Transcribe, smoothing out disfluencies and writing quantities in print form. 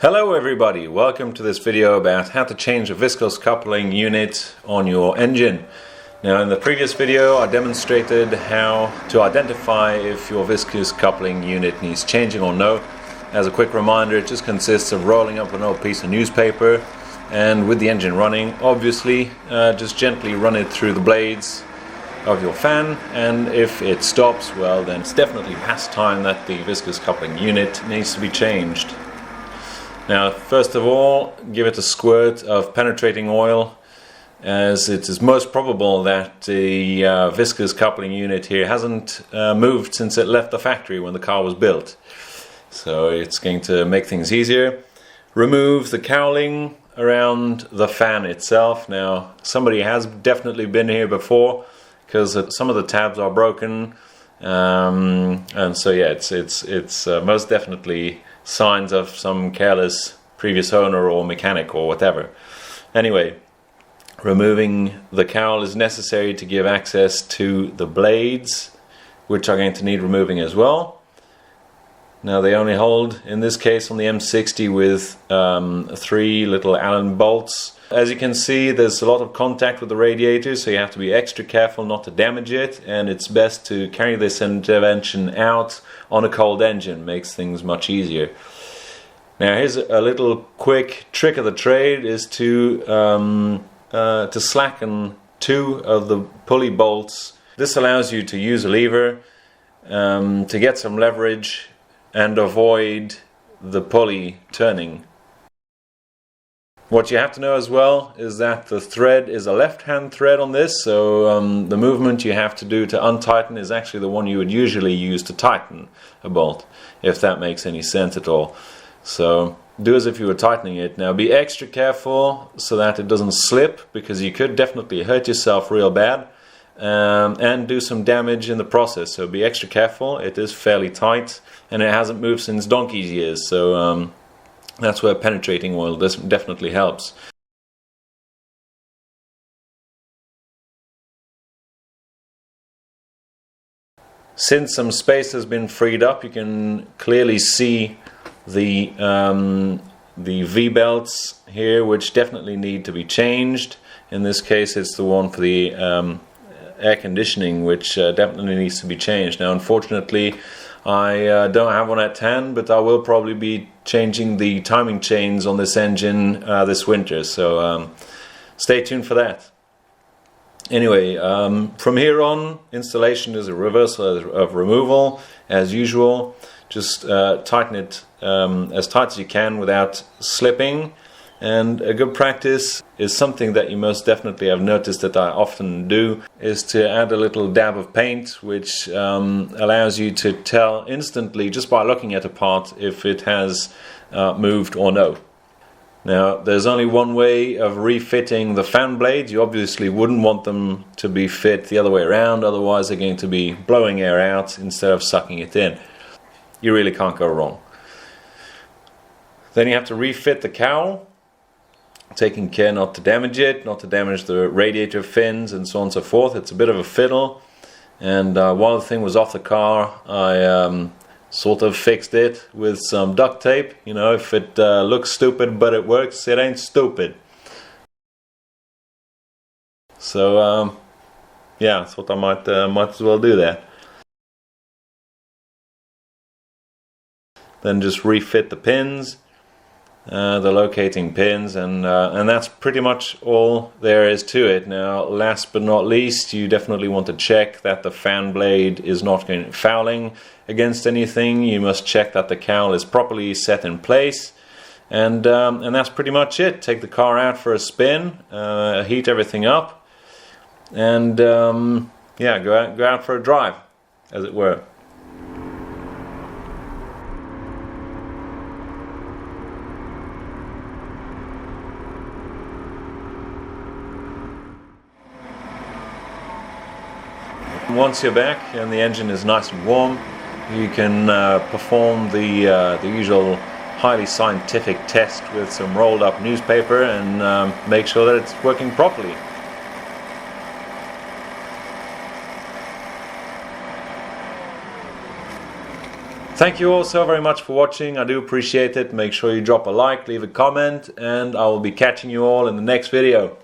Hello everybody, welcome to this video about how to change a viscous coupling unit on your engine. Now in the previous video I demonstrated how to identify if your viscous coupling unit needs changing or no. As a quick reminder, it just consists of rolling up an old piece of newspaper and with the engine running, obviously just gently run it through the blades of your fan, and if it stops, well then it's definitely past time that the viscous coupling unit needs to be changed. Now, first of all, give it a squirt of penetrating oil, as it is most probable that the viscous coupling unit here hasn't moved since it left the factory when the car was built. So it's going to make things easier. Remove the cowling around the fan itself. Now, somebody has definitely been here before, because some of the tabs are broken, and so yeah, it's most definitely signs of some careless previous owner or mechanic or whatever. Anyway, removing the cowl is necessary to give access to the blades, which are going to need removing as well. Now they only hold, in this case on the M60, with 3 little Allen bolts. As you can see, there's a lot of contact with the radiator, so you have to be extra careful not to damage it, and it's best to carry this intervention out on a cold engine. Makes things much easier. Now here's a little quick trick of the trade, is to slacken 2 of the pulley bolts. This allows you to use a lever to get some leverage and avoid the pulley turning. What you have to know as well is that the thread is a left-hand thread on this, so the movement you have to do to untighten is actually the one you would usually use to tighten a bolt, if that makes any sense at all. So do as if you were tightening it. Now be extra careful so that it doesn't slip, because you could definitely hurt yourself real bad and do some damage in the process. So be extra careful. It is fairly tight and it hasn't moved since donkey's years, so that's where penetrating oil definitely helps. Since some space has been freed up, you can clearly see the V-belts here, which definitely need to be changed. In this case it's the one for the air conditioning, which definitely needs to be changed. Now unfortunately I don't have one at hand, but I will probably be changing the timing chains on this engine this winter, so stay tuned for that. Anyway, from here on, installation is a reversal of removal as usual. Just tighten it as tight as you can without slipping. And a good practice is something that you most definitely have noticed that I often do, is to add a little dab of paint, which allows you to tell instantly, just by looking at a part, if it has moved or no. Now there's only one way of refitting the fan blades. You obviously wouldn't want them to be fit the other way around, otherwise they're going to be blowing air out instead of sucking it in. You really can't go wrong. Then you have to refit the cowl, taking care not to damage it, not to damage the radiator fins and so on and so forth. It's a bit of a fiddle, and while the thing was off the car I sort of fixed it with some duct tape. You know, if it looks stupid but it works, it ain't stupid. So yeah, I thought I might as well do that. Then just refit the pins, the locating pins, and that's pretty much all there is to it. Now last but not least, you definitely want to check that the fan blade is not fouling against anything. You must check that the cowl is properly set in place, and that's pretty much it. Take the car out for a spin, heat everything up, and yeah, go out for a drive, as it were. Once you're back and the engine is nice and warm, you can perform the usual highly scientific test with some rolled up newspaper and make sure that it's working properly. Thank you all so very much for watching. I do appreciate it. Make sure you drop a like, leave a comment, and I will be catching you all in the next video.